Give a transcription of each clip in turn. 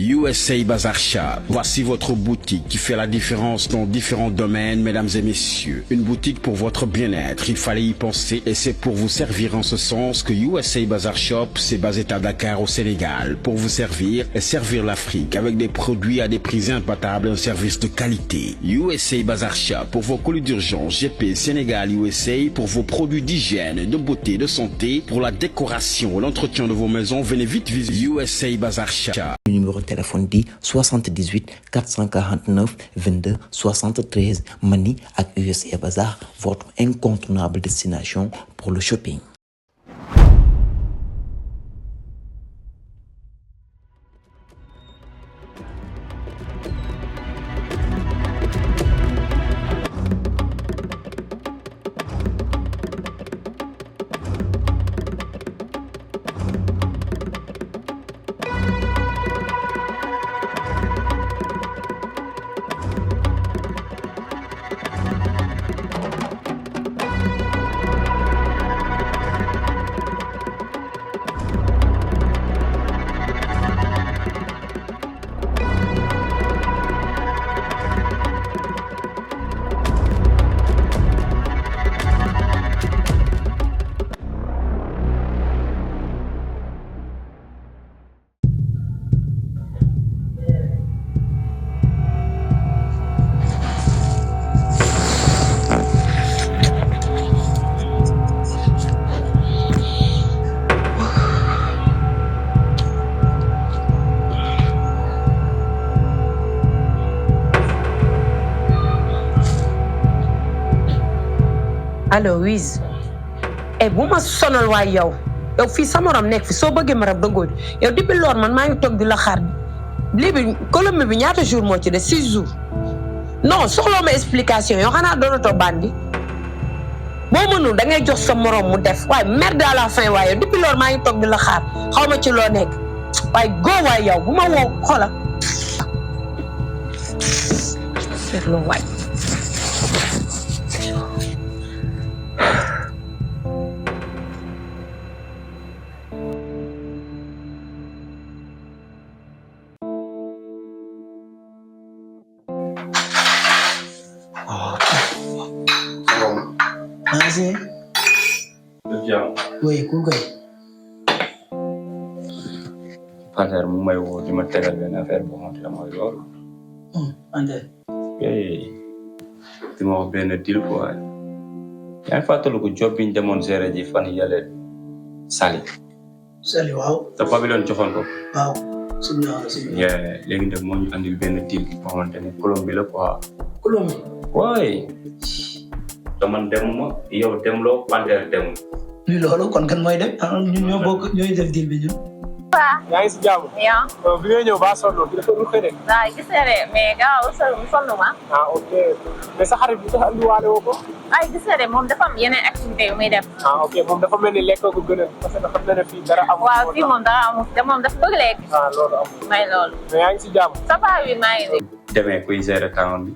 USA Bazar Shop. Voici votre boutique qui fait la différence dans différents domaines, mesdames et messieurs. Une boutique pour votre bien-être. Il fallait y penser et c'est pour vous servir en ce sens que USA Bazar Shop s'est basé à Dakar au Sénégal pour vous servir et servir l'Afrique avec des produits à des prix imbattables et un service de qualité. USA Bazar Shop pour vos colis d'urgence. GP Sénégal USA pour vos produits d'hygiène, de beauté, de santé, pour la décoration, l'entretien de vos maisons. Venez vite visiter USA Bazar Shop. Numéro de téléphone dit 78 449 22 73 Mani ak USA Bazar, votre incontournable destination pour le shopping. allo Wiz bu ma sonal waay yow fii sa morom nekk fi soo bëggee ma rab dëggoo yow depuis loor man maa ngi toog di la xaar lii bi Colombie bi ñaata jour moo ci des 6 jours non soxloo ma explication yow xanaa doonatoo bandi boo mënul da ngay jox sa morom mu def waaye merde à la fin waaye yow depuis loor maa ngi toog di la xaar xaw ma ci loo nekk waaye góo waay yow bu ma woo xoola seetloo waay Merci. Jam. Oui, cool kay. Partenaire mu may woo di ma tegal benn affaire boo xamante ne mooy loolu. Ante. Di ma wax benn deal quoi. Yaa ngi fàttaliku job bi ñu demoon gérer ji fan yële Sali. Sali waaw. te Babylone joxoon ko. Waaw. léegi nag moo ñu andil benn deal boo xamante ne Colombie la quoi. Colombie. waaye. te man demuma yow demloo Panthère demul. lii loolu kon kan mooy dem ñun ñoo bokk ñooy def deal bi ñun. waaw. yaa ngi si jàmm. yow. bi ngay ñëw ba sonn bi dafa ruxee de. waaw gis nga de mais gaaw sonn ma. ok mais sa xarit bi sax andiwaale woo ko. ay gis nga de moom dafa am yeneen activité yu muy def. ok moom dafa mel ni lekk ko gënal parce que xam na ne fii dara amul. waaw fii moom dara amul te moom dafa bëgg lekk. loolu amul. may loolu. mais yaa ngi si jàmm. ça va oui maa ngi demee kuy gérer town bi.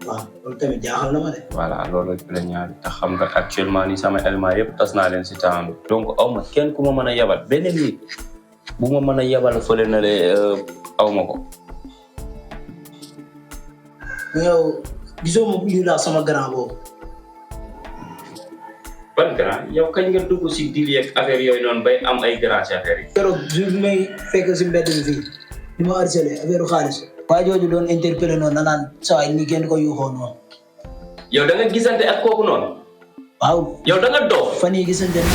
waaw loolu tamit jaaxal na ma de. voilà loolu la ñaari te xam nga actuellement ni sama élément yëpp tas naa leen si town bi. donc aw ma kenn ku ma mën a yabal benn nit bu ma mën a yabal fële na le aw ma ko. mais yow gisoo ma lii laa sama grand boobu. ban grand yow kañ nga dugg si deal yeeg affaire yooyu noonu bay am ay grand ci affaire yi. keroog jour bi may fekk si mbedd mi fii di ma harcelé affaire xaalis. waa jooju doon interpellé noonu na naan saa yi nii kenn ko yuuxoo noonu. yow da nga gisante ak kooku noonu. waaw. yow da nga doof. fan yii gisante ne.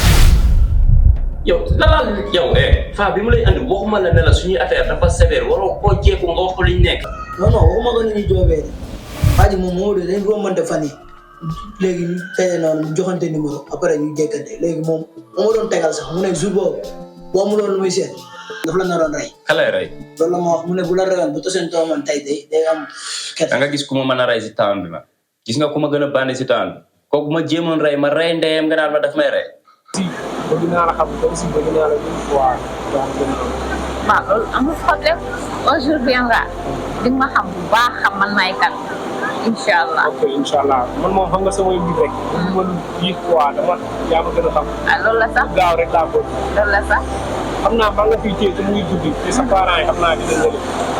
yow dalal yow fa bi mu lay andi waxuma la ne la suñuy affaire dafa sévère waroo koo jeeku nga wax ko liñ nekk. non waxuma ko ni ñu joobee de. waa ji moom moo de dañ rombante fan yii léegi ñu tey noonu mu joxante numéro après ñu jékkante léegi moom moo ma doon tegal sax mu ne jour boobu boo mu loolu lu muy seet daf la naroon rey. ka lay rey. loolu la ma wax mu ne bu la reyoon bu toseen tooman tey day am kerte. da nga gis ku ma mën a rey si town bi ma gis nga ku ma gën a bànni si town bi kooku ma jéemoon rey ma rey ndeyam nga naan ma daf may rey. si bëgg naa la xam comme si bëgg naa la une fois. waaw loolu amul problème un jour viendra di nga ma xam bu baax xam man maay kan incha allah. ok incha allah man moom xam nga sama mbir rek. man 10 fois dama yaa ma gën a xam. loolu la sax. gaaw rek laa bëgg. loolu la sax. waaw loolu rek laa bëgg. mais yaa ngi si jàmm. ça va oui maa ngi nii. xam naa maa nga fiy téye te muy guddi te sa parents yi xam naa dina ñëw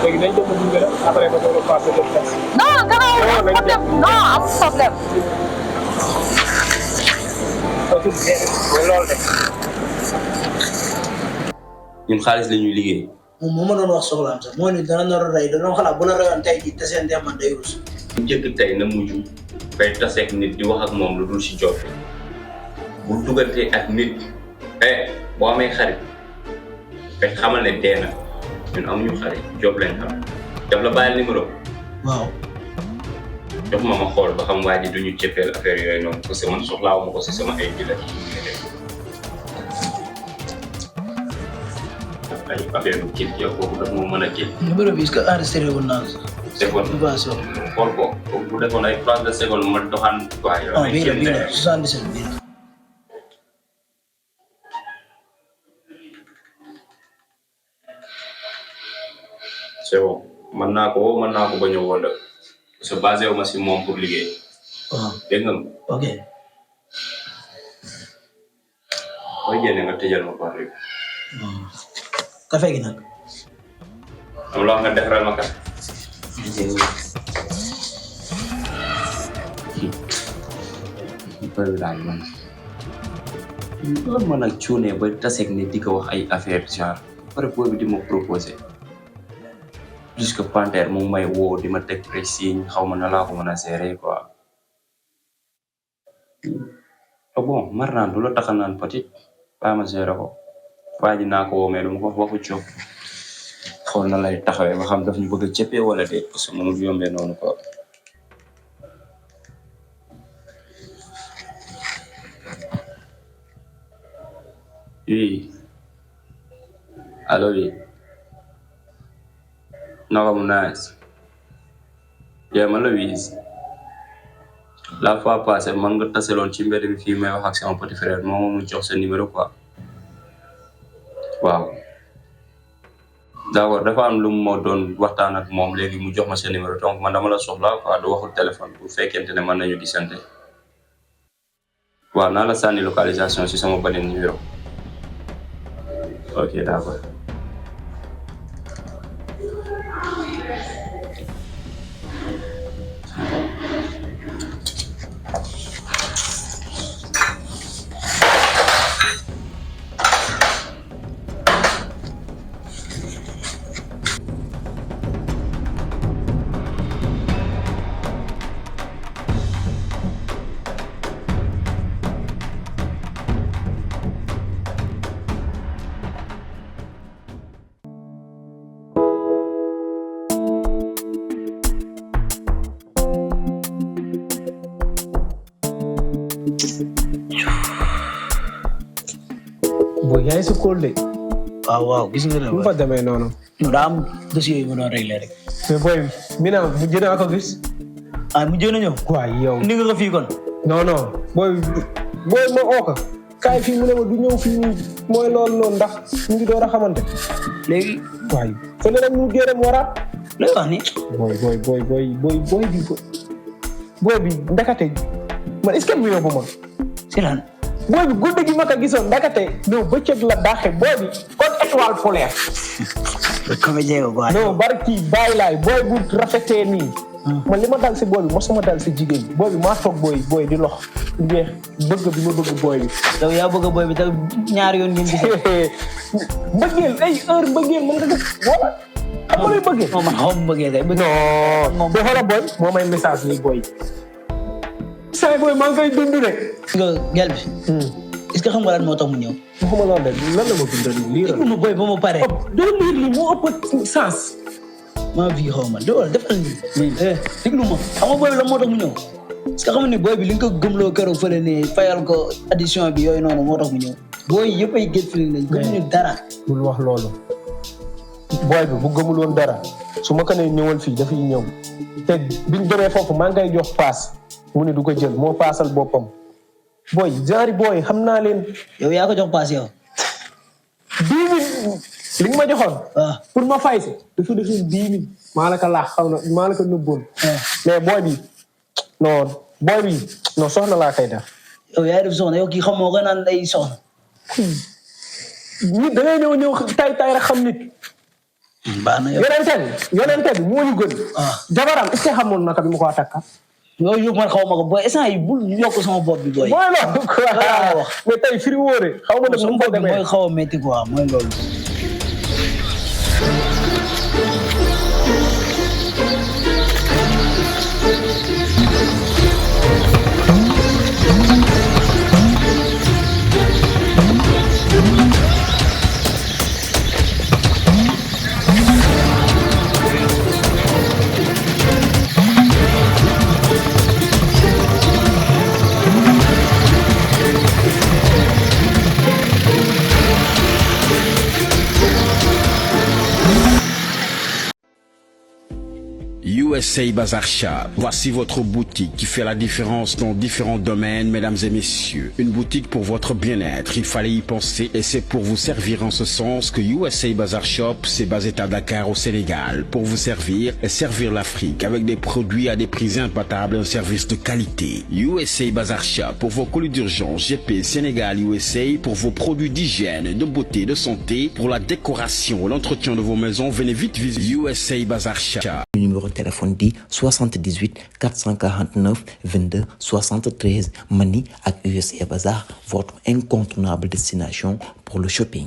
léegi dañ dem gunge la après ba doon passé dem test. non garaawul amul problème non amul problème. loolu de. ñun xaalis la ñuy liggéey. moom moo ma doon wax soxlaam sax moo ni dana nar a rey dana xalaat bu la reyoon tey jii te seen man day rus. bu njëkk tey na mujj bay taseeg nit di wax ak moom lu dul si job bu duggantee ak nit boo amee xarit fekk xamal ne dee na ñun amuñu xarit job lañ xam daf la bàyyil numéro. waaw. jox ma xool ba xam waa ji duñu cëppeel affaire yooyu noonu parce que man soxlaawu ma ko si sama ay jila ay affaire yu kii yow kooku daf moo mën a kii. numéro bi est-ce que enregistré woon naa la. seconde xool ko bu defoon ay 3 de seconde ma doxaan. waaye yow ay bii la 77 bii la. c'est bon mën naa ko woo mën naa ko bañ a woo nag parce que basé wu ma si moom pour liggéey. waaw dégg nga. ok. booy génne nga tëjal ma par rek. café gi nag. am loo xam ne defaral ma café. bëri daal man. loolu mën a cuune ba taseeg ni di ko wax ay affaire genre pare boobu di ma proposé. jusque Panthère mu may woo di ma teg pressing xaw ma na laa ko mën a gérer quoi. ah bon mar naan du la tax a naan petit baa ma gérer ko waa ji naa ko woo mais du ma ko waxu coow xool na lay taxawee ba xam daf ñu bëgg a cëppee wala déet parce que moom yombee noonu quoi. oui allo oui. naka mu nice. yaa ma la wiis. la fois passée man nga taseloon ci mbedd bi fii may wax ak sama petit frère moom mu jox sa numéro quoi. waaw. d'accord dafa am lu mu moo doon waxtaan ak moom léegi mu jox ma sa numéro donc man dama la soxla quoi du waxul téléphone bu fekkente ne mën nañu gisante. waaw naa la sànni localisation si sama beneen numéro. ok d'accord. booy yaa ngi si kóol de. waaw gis nga ne. mu fa demee noonu. non daa am dossier yu ma doon réglé rek. mais booy mi naa mu jënd ko gis. ah mu jënd ñëw. waaw yow. ni nga ko fii kon. non booy ma oo ko kaay fii mu ne ma du ñëw fii nii mooy loolu noonu ndax ñu ngi door a xamante. léegi. waaye fële rek mu gërëm waraat. lay wax ni. booy bi ndekete man est-ce que mu yóbbu ma. si lan. booy bi guddi gi ma ko gisoon ndekete non bëccëg la daaxe booy bi kon étoile polaire. comédien ko quoi. non barki bàyyi laay booy bu rafetee nii. man li ma dal si booy bi mosuma dal si jigéen bi booy bi maa toog booy di lox jeex bëgg bi ma bëgg booy bi. yow yaa bëgg booy bi te ñaari yoon ngeen gisee. mbëggeel ay heure mbëggeel mën nga def wala xam nga lay bëggee. non man xaw ma bëggee kay. non boo xoolee booy moo may message nii booy. say booy maa ngi koy dund de. nga gel bi. est-ce que xam nga lan moo tax mu ñëw. waxuma loolu de lan la ma bindal lii la. ma booy ba ma pare. doo liir li moo ëpp sens. maa vi xaw ma loolu defal nii. déglu ma xam nga booy bi lan moo tax mu ñëw. est-ce que xam nga ni booy bi li nga ko gëmloo keroog fële nii fayal ko addition bi yooyu noonu moo tax mu ñëw. booy yëpp ay gét fili lañ gëmuñu dara. bul wax loolu. booy bi bu gëmul woon dara su ma ko nee ñëwal fii dafay ñëw te biñ demee foofu maa ngi koy jox paas mu ne du ko jël moo paasal boppam. booy jaari booy xam naa leen. yow yaa ko jox paas yow. 10 000 li nga ma joxoon. waaw pour ma fay si. dafa defoon 10 000. maa la ko laax xaw na maa la ko nëbboon. mais booy bi non soxna laa koy def. yow yaa def soxna yow kii xam moo ko naan ay soxna. nit da ngay ñëw tay rek xam nit. baax na yow yonente bi moo ñu gën. jabaram est-ce que xamoon na ko bi mu ko takka. yooyu man xaw ma ko booy instant yi bul yokk sama bopp bi booy. mooy loolu quoi mais tey firi wóore xaw ma nag nu mu ko demee mooy xaw a métti quoi mooy loolu. USA Bazar Shop, voici votre boutique qui fait la différence dans différents domaines, mesdames et messieurs. Une boutique pour votre bien-être, il fallait y penser et c'est pour vous servir en ce sens que USA Bazar Shop s'est basé à Dakar au Sénégal pour vous servir et servir l'Afrique avec des produits à des prix imbattables et un service de qualité. USA Bazar Shop pour vos colis d'urgence, GP Sénégal USA pour vos produits d'hygiène, de beauté, de santé, pour la décoration et l'entretien de vos maisons, venez vite visiter USA Bazar Shop. Numéro de téléphone dit 78 449 22 73 Mani ak USA Bazar, votre incontournable destination pour le shopping.